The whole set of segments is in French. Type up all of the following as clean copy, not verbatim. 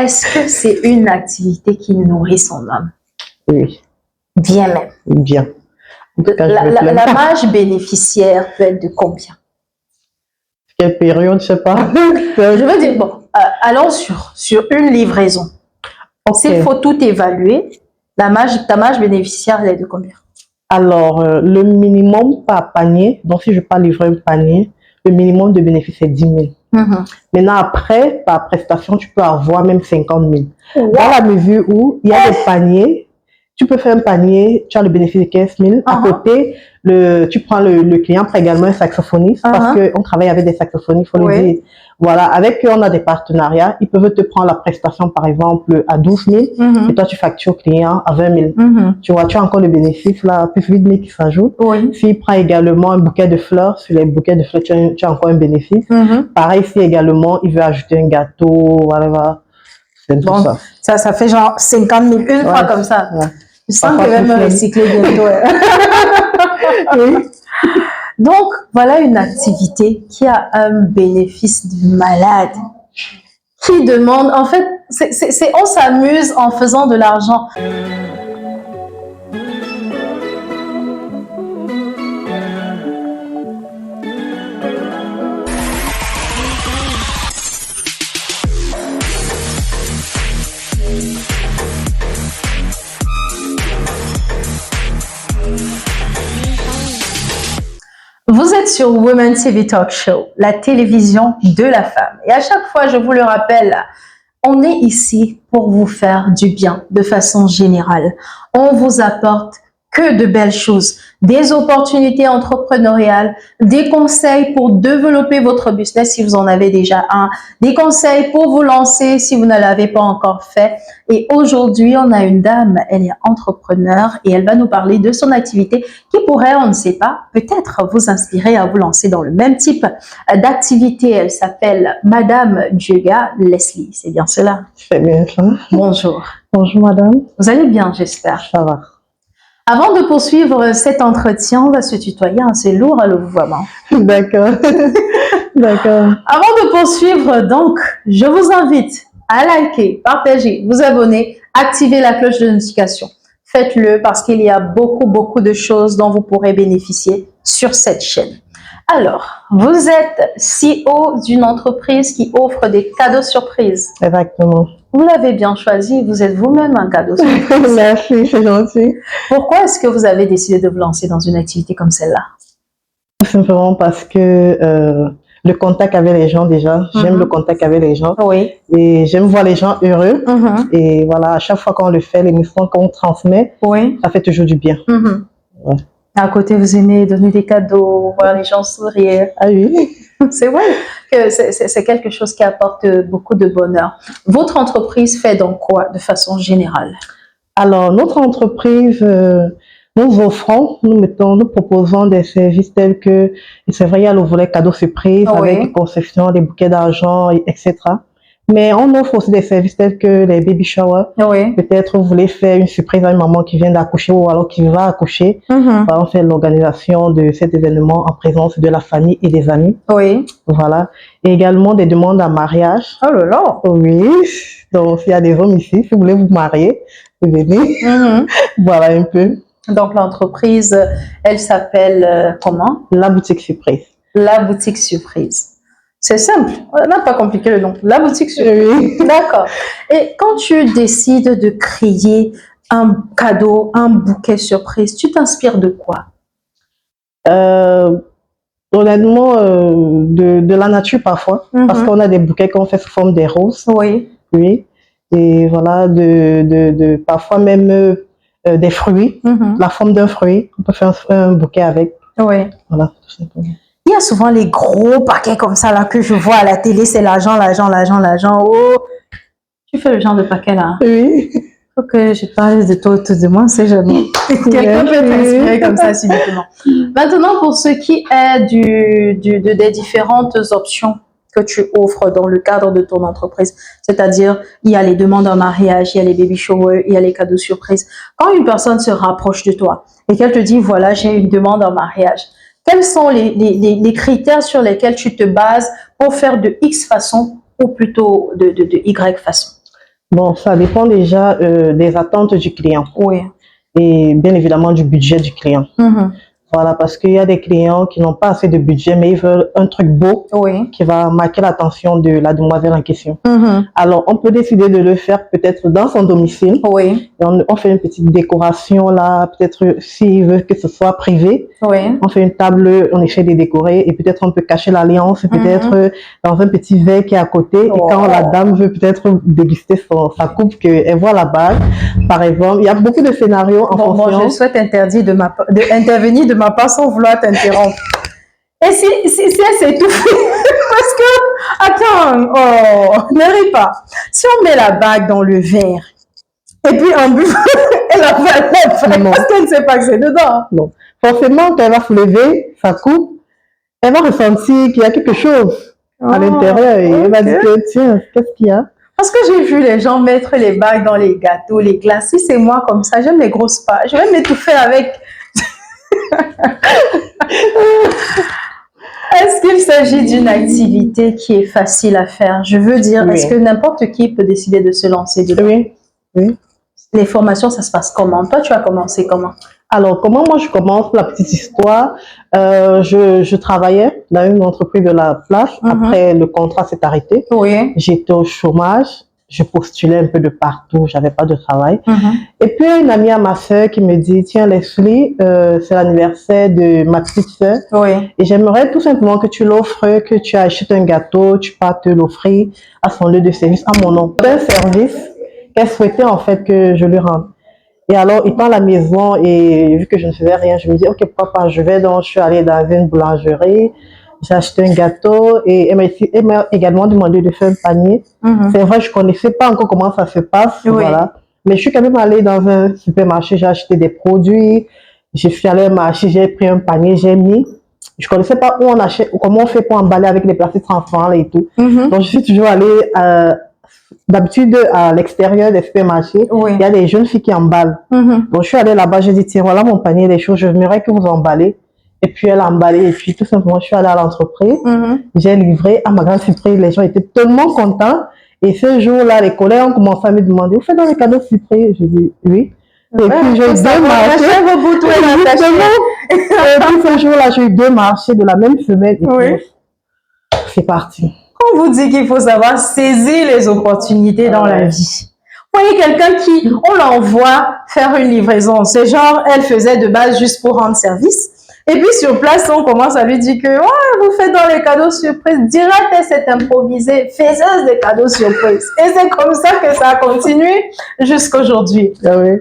est-ce que c'est une activité qui nourrit son âme? Oui, Bien même. bien. En tout cas, je me plains La pas. marge bénéficiaire peut être de combien? Quelle période, je sais pas. Je veux dire, bon, allons sur une livraison. S'il Ok. faut tout évaluer, ta marge bénéficiaire, elle est de combien? Alors, le minimum par panier, donc si je pas livrer un panier, le minimum de bénéfice est 10 000. Mhm. Maintenant, après, par prestation, tu peux avoir même 50 000. Wow. Dans la mesure où il y a des paniers, tu peux faire un panier, tu as le bénéfice de 15 000. À côté, tu prends le client, prend également un saxophoniste, parce qu'on travaille avec des saxophonistes, il faut le dire. Voilà, avec eux, on a des partenariats. Ils peuvent te prendre la prestation, par exemple, à 12 000, et toi, tu factures client à 20 000. Tu vois, tu as encore le bénéfice, là, plus 8 000 qui s'ajoute. S'il prend également un bouquet de fleurs, sur les bouquets de fleurs, tu as encore un bénéfice. Pareil, si également, il veut ajouter un gâteau, voilà. C'est tout ça. Ça fait genre 50 000 une fois comme ça. Ouais. Je sens que je vais me recycler bientôt. Oui. Donc, voilà une activité qui a un bénéfice de malade. Qui demande, en fait, on s'amuse en faisant de l'argent. Vous êtes sur Women TV Talk Show, la télévision de la femme. Et à chaque fois, je vous le rappelle, on est ici pour vous faire du bien de façon générale. On vous apporte que de belles choses, des opportunités entrepreneuriales, des conseils pour développer votre business si vous en avez déjà un, des conseils pour vous lancer si vous ne l'avez pas encore fait. Et aujourd'hui, on a une dame, elle est entrepreneur et elle va nous parler de son activité qui pourrait, on ne sait pas, peut-être vous inspirer à vous lancer dans le même type d'activité. Elle s'appelle Madame Djega Leslie, c'est bien cela? C'est bien ça. Bonjour. Bonjour madame. Vous allez bien, j'espère? Ça va. Avant de poursuivre cet entretien, on va se tutoyer, hein, c'est lourd le vouvoiement. D'accord. D'accord. Avant de poursuivre, donc, je vous invite à liker, partager, vous abonner, activer la cloche de notification. Faites-le parce qu'il y a beaucoup de choses dont vous pourrez bénéficier sur cette chaîne. Alors, vous êtes CEO d'une entreprise qui offre des cadeaux surprises. Exactement. Vous l'avez bien choisi, vous êtes vous-même un cadeau surprise. Merci, c'est gentil. Pourquoi est-ce que vous avez décidé de vous lancer dans une activité comme celle-là? Tout simplement parce que le contact avec les gens déjà, j'aime le contact avec les gens. Oui. Et j'aime voir les gens heureux. Et voilà, à chaque fois qu'on le fait, l'émission qu'on transmet, ça fait toujours du bien. Ouais. À côté, vous aimez donner des cadeaux, voir les gens sourire. Ah oui. C'est vrai que c'est quelque chose qui apporte beaucoup de bonheur. Votre entreprise fait donc quoi de façon générale? Alors, notre entreprise, nous offrons, nous proposons des services tels que, c'est vrai, il y a le volet cadeau surprise avec conception, des bouquets d'argent, etc. Mais on offre aussi des services tels que les baby showers. Peut-être vous voulez faire une surprise à une maman qui vient d'accoucher ou alors qui va accoucher. On fait l'organisation de cet événement en présence de la famille et des amis. Voilà. Et également des demandes en mariage. Oh là là. Oui. Donc, s'il y a des hommes ici, si vous voulez vous marier, vous venez. Voilà un peu. Donc, l'entreprise, elle s'appelle comment? La boutique surprise. La boutique surprise. C'est simple, on n'a pas compliqué le nom. La boutique surprise. D'accord. Et quand tu décides de créer un cadeau, un bouquet surprise, tu t'inspires de quoi? Honnêtement, de la nature parfois. Parce qu'on a des bouquets qu'on fait sous forme des roses. Oui. Et voilà, parfois même des fruits, la forme d'un fruit. On peut faire un bouquet avec. Voilà, tout simplement. Il y a souvent les gros paquets comme ça là que je vois à la télé, c'est l'argent. Oh, tu fais le genre de paquet là? Oui. Faut que je parle de toi autour de moi, c'est jamais. Quelqu'un peut t'inspirer comme ça subitement. Maintenant, pour ce qui est des différentes options que tu offres dans le cadre de ton entreprise, c'est-à-dire il y a les demandes en mariage, il y a les baby showers, il y a les cadeaux surprises. Quand une personne se rapproche de toi et qu'elle te dit voilà, j'ai une demande en mariage, quels sont les critères sur lesquels tu te bases pour faire de X façon ou plutôt de Y façon? Bon, ça dépend déjà des attentes du client Oui. et bien évidemment du budget du client. Mhm. Voilà, parce qu'il y a des clients qui n'ont pas assez de budget, mais ils veulent un truc beau Oui. qui va marquer l'attention de la demoiselle en question. Mhm. Alors, on peut décider de le faire peut-être dans son domicile. Oui. Et on fait une petite décoration là, peut-être s'il veut que ce soit privé. Oui. On fait une table, on essaie de décorer et peut-être on peut cacher l'alliance, peut-être dans un petit verre qui est à côté. Et quand la dame veut peut-être déguster sa coupe, qu'elle voit la bague, par exemple. Il y a beaucoup de scénarios en fonction. Bon, je souhaite interdire intervenir de ma part sans vouloir t'interrompre. Et si elle s'étouffe, parce que, attends, oh, ne ris pas. Si on met la bague dans le verre, et puis en buvant, elle avale la bague parce qu'elle ne sait pas que c'est dedans. Non. Forcément, quand elle va soulever sa coupe, elle va ressentir qu'il y a quelque chose à l'intérieur et elle va dire que, tiens, qu'est-ce qu'il y a? Parce que j'ai vu les gens mettre les bagues dans les gâteaux, les glaces. Si c'est moi comme ça, j'aime les grosses parts. Je vais m'étouffer avec. Est-ce qu'il s'agit d'une activité qui est facile à faire? Je veux dire, est-ce que n'importe qui peut décider de se lancer dedans? Oui, oui. Les formations, ça se passe comment? Toi, tu as commencé comment? Alors, comment moi je commence la petite histoire? Je travaillais dans une entreprise de la place. Après, le contrat s'est arrêté. Oui. J'étais au chômage. Je postulais un peu de partout. J'avais pas de travail. Et puis, une amie à ma soeur qui me dit, tiens, Leslie, c'est l'anniversaire de ma petite soeur. Oui. Et j'aimerais tout simplement que tu l'offres, que tu achètes un gâteau, tu partes l'offrir à son lieu de service, à mon nom. C'est un service qu'elle souhaitait en fait que je lui rende. Et alors, étant à la maison et vu que je ne faisais rien, je me dis, ok, papa, je suis allée dans une boulangerie, j'ai acheté un gâteau et elle m'a également demandé de faire un panier. C'est vrai, je connaissais pas encore comment ça se passe, voilà. Mais je suis quand même allée dans un supermarché, j'ai acheté des produits, je suis allée au marché, j'ai pris un panier, j'ai mis. Je connaissais pas où on achète, comment on fait pour emballer avec les plastiques transparents et tout. Donc, je suis toujours allée d'habitude, à l'extérieur des supermarchés, il y a des jeunes filles qui emballent. Donc, je suis allée là-bas, j'ai dit, tiens, voilà mon panier, les choses, je j'aimerais que vous emballez. Et puis, elle a emballé. Et puis, tout simplement, je suis allée à l'entreprise. J'ai livré. À ma grande surprise, les gens étaient tellement contents. Et ce jour-là, les collègues ont commencé à me demander, vous faites dans les cadeaux surprises? Je dis, oui. Et puis, j'ai eu deux marchés. Et puis, ce jour-là, j'ai eu deux marchés de la même semaine. Et puis, c'est parti. On vous dit qu'il faut savoir saisir les opportunités dans la vie. Vous voyez quelqu'un qui, on l'envoie faire une livraison. C'est genre, elle faisait de base juste pour rendre service. Et puis sur place, on commence à lui dire que ouais, vous faites dans les cadeaux surprises. Direct, elle s'est improvisée, faiseuse des cadeaux surprises. Et c'est comme ça que ça a continué jusqu'à aujourd'hui.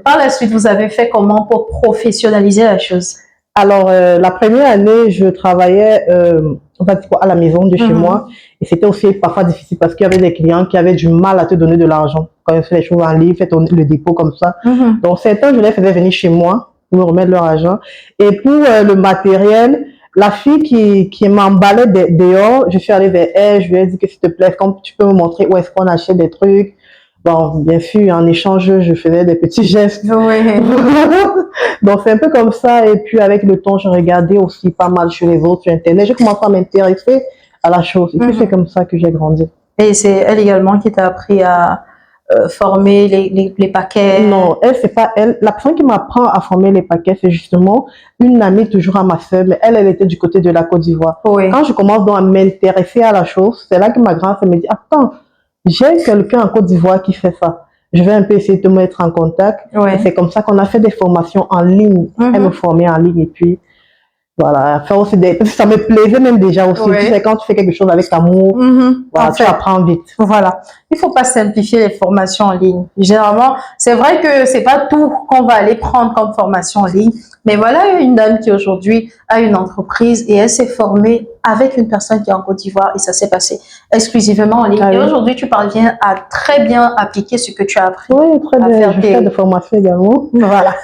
Par la suite, vous avez fait comment pour professionnaliser la chose? Alors, la première année, je travaillais en fait, à la maison de chez moi. Et c'était aussi parfois difficile parce qu'il y avait des clients qui avaient du mal à te donner de l'argent. Quand ils faisaient les choses en ligne, fait le dépôt comme ça. Donc, certains, je les faisais venir chez moi pour me remettre leur argent. Et pour le matériel, la fille qui m'emballait dehors, je suis allée vers elle, je lui ai dit que s'il te plaît, quand tu peux me montrer où est-ce qu'on achète des trucs. Bon, bien sûr, en échange, je faisais des petits gestes. Donc, c'est un peu comme ça. Et puis, avec le temps, je regardais aussi pas mal chez les autres sur Internet. J'ai commencé à m'intéresser à la chose. Et puis, c'est comme ça que j'ai grandi. Et c'est elle également qui t'a appris à former les paquets? Non, elle, c'est pas elle. La personne qui m'apprend à former les paquets, c'est justement une amie toujours à ma soeur, mais elle était du côté de la Côte d'Ivoire. Quand je commence donc à m'intéresser à la chose, c'est là que ma grand-sœur me dit, attends, j'ai quelqu'un en Côte d'Ivoire qui fait ça. Je vais un peu essayer de te mettre en contact. Et c'est comme ça qu'on a fait des formations en ligne. Elle me formait en ligne et puis voilà, faire aussi ça me plaisait même déjà aussi. Tu sais, quand tu fais quelque chose avec amour, voilà, tu apprends vite. Voilà. Il faut pas simplifier les formations en ligne. Généralement, c'est vrai que c'est pas tout qu'on va aller prendre comme formation en ligne. Mais voilà une dame qui aujourd'hui a une entreprise et elle s'est formée avec une personne qui est en Côte d'Ivoire et ça s'est passé exclusivement en ligne. Et aujourd'hui, tu parviens à très bien appliquer ce que tu as appris. Oui, très bien. Je fais des formations également. Voilà.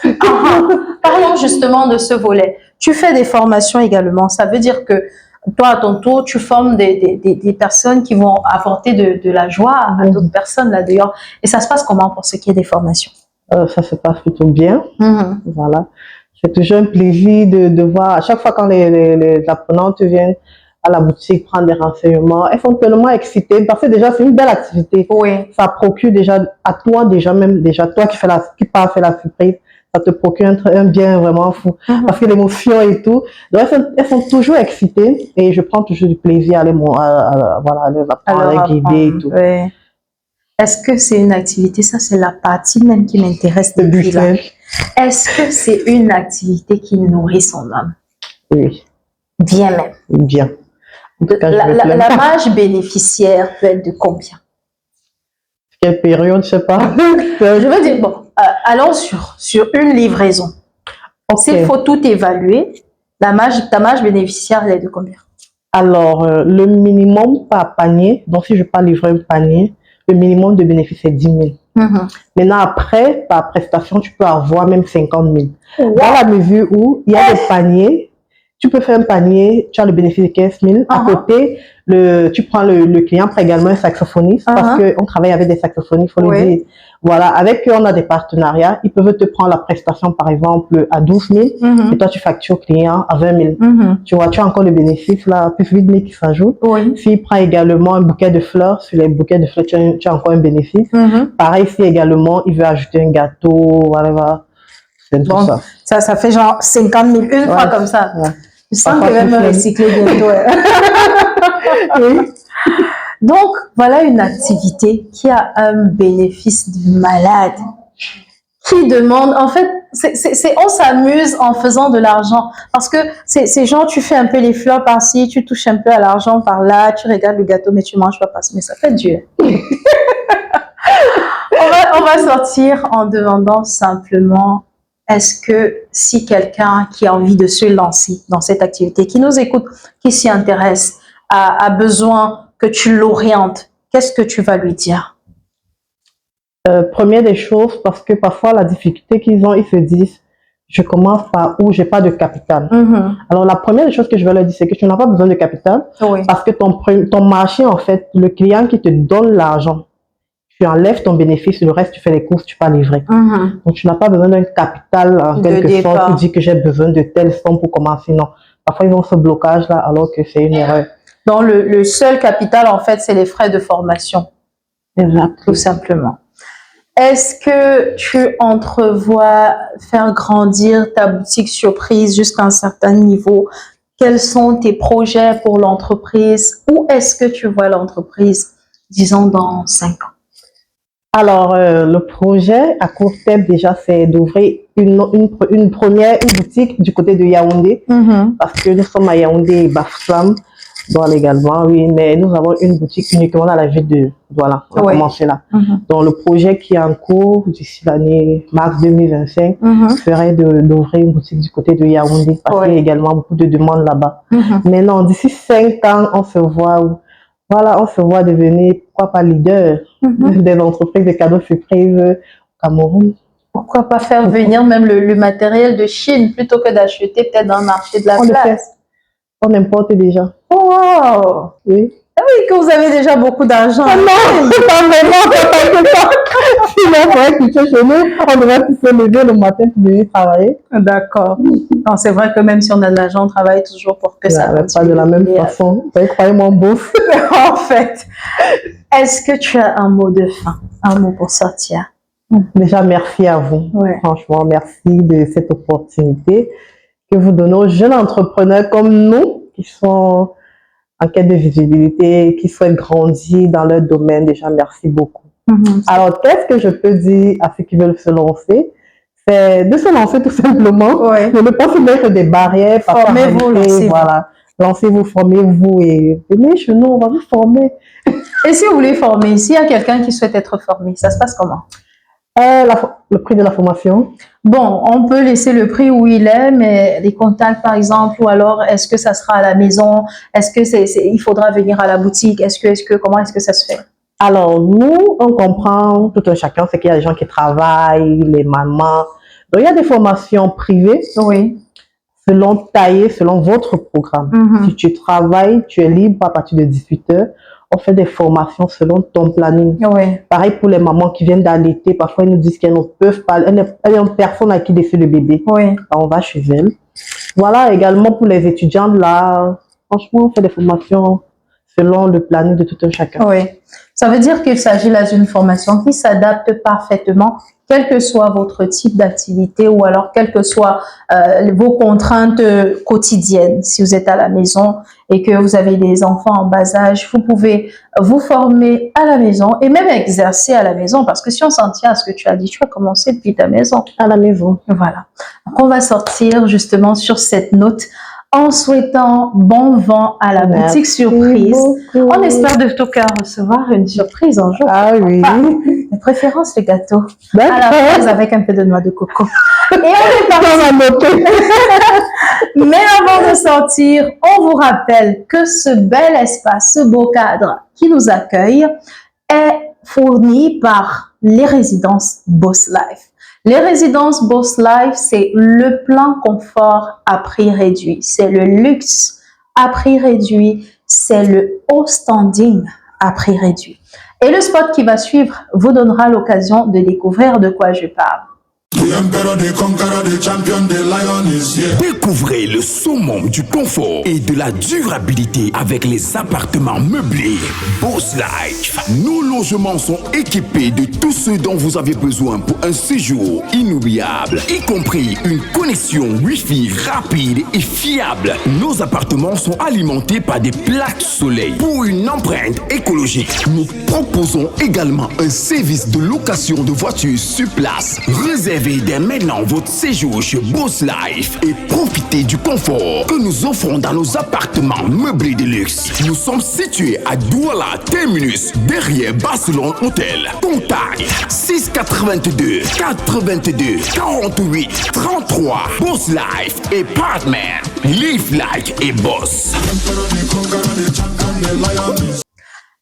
Parlons justement de ce volet. Tu fais des formations également. Ça veut dire que toi, à ton tour, tu formes des personnes qui vont apporter de la joie à d'autres personnes là d'ailleurs. Et ça se passe comment pour ce qui est des formations? Ça se passe plutôt bien. Voilà. C'est toujours un plaisir de voir, à chaque fois quand les apprenantes viennent à la boutique, prendre des renseignements. Elles sont tellement excitées parce que déjà, c'est une belle activité. Oui. Ça procure déjà à toi, déjà toi qui pars faire la surprise, ça te procure un bien vraiment fou. Parce que l'émotion et tout. Donc, elles sont toujours excitées et je prends toujours du plaisir à les, voilà, à les apprendre, à les guider et tout. Oui. Est-ce que c'est une activité, ça c'est la partie même qui m'intéresse depuis là. Est-ce que c'est une activité qui nourrit son âme? Oui. Bien même. Bien. La marge bénéficiaire peut être de combien? Quelle période, je sais pas. Je veux dire, bon, allons sur une livraison. S'il faut tout évaluer, ta marge bénéficiaire, elle est de combien? Alors, le minimum par panier, donc si je pas livrer un panier, le minimum de bénéfice est 10 000. Maintenant, après, par prestation, tu peux avoir même 50 000. Wow. Dans la mesure où il y a des paniers, tu peux faire un panier, tu as le bénéfice de 15 000. À côté, tu prends le client, prend également un saxophoniste, parce qu'on travaille avec des saxophonistes, il faut le dire. Voilà, avec eux, on a des partenariats. Ils peuvent te prendre la prestation, par exemple, à 12 000, et toi, tu factures client à 20 000. Tu vois, tu as encore le bénéfice, là, plus 8 000 qui s'ajoute. S'il prend également un bouquet de fleurs, sur les bouquets de fleurs, tu as encore un bénéfice. Pareil, si également, il veut ajouter un gâteau, voilà. Bon, ça fait genre 50 000 une fois comme ça. Je sens que je vais me recycler bientôt. Oui. Donc, voilà une activité qui a un bénéfice de malade. Qui demande, en fait, on s'amuse en faisant de l'argent. Parce que c'est genre, tu fais un peu les fleurs par-ci, tu touches un peu à l'argent par-là, tu regardes le gâteau, mais tu manges pas parce que ça fait dur. On va sortir en demandant simplement, est-ce que si quelqu'un qui a envie de se lancer dans cette activité, qui nous écoute, qui s'y intéresse, a besoin que tu l'orientes, qu'est-ce que tu vas lui dire? Première des choses, parce que parfois la difficulté qu'ils ont, ils se disent, je commence par où j'ai pas de capital. Alors la première des choses que je vais leur dire, c'est que tu n'as pas besoin de capital, parce que ton marché, en fait, le client qui te donne l'argent, tu enlèves ton bénéfice, le reste, tu fais les courses, tu peux livrer. Donc, tu n'as pas besoin d'un capital en quelque sorte. Tu dis que j'ai besoin de telle somme pour commencer. Non. Parfois, ils ont ce blocage-là alors que c'est une erreur. Donc, le seul capital, en fait, c'est les frais de formation. Exactement. Tout simplement. Est-ce que tu entrevois faire grandir ta boutique surprise jusqu'à un certain niveau? Quels sont tes projets pour l'entreprise? Où est-ce que tu vois l'entreprise, disons, dans 5 ans? Alors, le projet à court terme, déjà, c'est d'ouvrir une boutique du côté de Yaoundé, parce que nous sommes à Yaoundé et Bafoussam, Douala également, oui, mais nous avons une boutique uniquement dans la ville de Douala. On a commencé là. Donc, le projet qui est en cours d'ici l'année mars 2025 serait d'ouvrir une boutique du côté de Yaoundé, parce qu'il y a également beaucoup de demandes là-bas. Maintenant, d'ici 5 ans, on se voit on se voit devenir, pourquoi pas, leader des entreprises de cadeaux surprises au Cameroun. Pourquoi pas faire venir même le matériel de Chine plutôt que d'acheter peut-être dans le marché de la place? On importe déjà. Oh, wow! Oui. Ah oui, que vous avez déjà beaucoup d'argent. Oh non, c'est pas vraiment, c'est pas ça. Sinon, il faudrait que tu sois chez nous, on devrait tous se lever le matin pour venir travailler. D'accord. Non, c'est vrai que même si on a de l'argent, on travaille toujours pour que ça continue. Pas de la même façon. Vous croyez-moi, bouffe. En fait. Est-ce que tu as un mot de fin, un mot pour sortir? Déjà, merci à vous. Franchement, merci de cette opportunité que vous donnez aux jeunes entrepreneurs comme nous, qui sont en quête de visibilité, qui souhaitent grandir dans leur domaine. Déjà, merci beaucoup. Alors, qu'est-ce que je peux dire à ceux qui veulent se lancer? C'est de se lancer tout simplement, de ne pas se mettre des barrières. Formez-vous, lancez-vous. Voilà. Lancez-vous, formez-vous et venez chez nous, on va vous former. Et si vous voulez former, s'il y a quelqu'un qui souhaite être formé, ça se passe comment? Le prix de la formation. Bon, on peut laisser le prix où il est, mais les contacts par exemple, ou alors est-ce que ça sera à la maison? Est-ce que il faudra venir à la boutique? Comment est-ce que ça se fait? Alors, nous, on comprend tout un chacun, c'est qu'il y a des gens qui travaillent, les mamans. Donc, il y a des formations privées. Selon votre programme. Si tu travailles, tu es libre à partir de 18 h. On fait des formations selon ton planning. Pareil pour les mamans qui viennent d'allaiter. Parfois, elles nous disent qu'elles ne peuvent pas. Elles n'ont personne à qui laisser le bébé. Alors, on va chez elles. Voilà, également pour les étudiantes, là, Franchement, on fait des formations selon le planning de tout un chacun. Oui, ça veut dire qu'il s'agit là d'une formation qui s'adapte parfaitement, quel que soit votre type d'activité ou alors quelles que soient vos contraintes quotidiennes. Si vous êtes à la maison et que vous avez des enfants en bas âge, vous pouvez vous former à la maison et même exercer à la maison parce que si on s'en tient à ce que tu as dit, tu vas commencer depuis ta maison. À la maison. Voilà. Donc, on va sortir justement sur cette note en souhaitant bon vent à la boutique surprise. Beaucoup. On espère de tout cœur recevoir une surprise un jour. Ah oui. De préférence, les gâteaux. À la D'accord. fraise avec un peu de noix de coco. Et on est parti. Mais avant de sortir, on vous rappelle que ce bel espace, ce beau cadre qui nous accueille est fourni par les résidences Boss Life. Les résidences Boss Life, c'est le plein confort à prix réduit. C'est le luxe à prix réduit. C'est le haut standing à prix réduit. Et le spot qui va suivre vous donnera l'occasion de découvrir de quoi je parle. Découvrez le summum du confort et de la durabilité avec les appartements meublés Boss Life. Nos logements sont équipés de tout ce dont vous avez besoin pour un séjour inoubliable, y compris une connexion Wi-Fi rapide et fiable. Nos appartements sont alimentés par des plaques soleil. Pour une empreinte écologique, nous proposons également un service de location de voitures sur place. Réservez dès maintenant votre séjour chez Boss Life et profitez du confort que nous offrons dans nos appartements meublés de luxe. Nous sommes situés à Douala Terminus, derrière Barcelone Hotel. Contact 682 82 48 33. Boss Life et Partner. Live like et boss.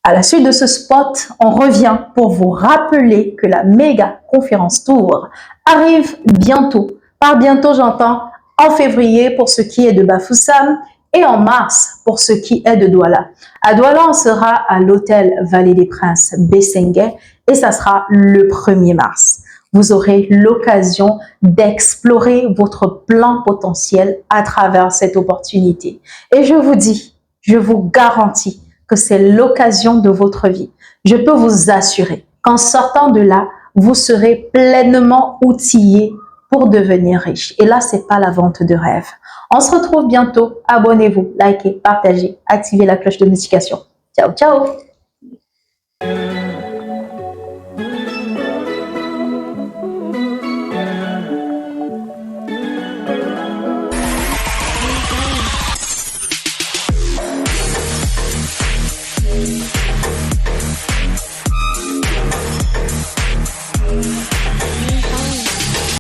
À la suite de ce spot, on revient pour vous rappeler que la méga conférence tour arrive bientôt. Par bientôt, j'entends en février pour ce qui est de Bafoussam et en mars pour ce qui est de Douala. À Douala, on sera à l'hôtel Vallée des Princes Bessenguet et ça sera le 1er mars. Vous aurez l'occasion d'explorer votre plein potentiel à travers cette opportunité. Et je vous dis, je vous garantis que c'est l'occasion de votre vie. Je peux vous assurer qu'en sortant de là, vous serez pleinement outillé pour devenir riche. Et là, c'est pas la vente de rêve. On se retrouve bientôt. Abonnez-vous, likez, partagez, activez la cloche de notification. Ciao, ciao!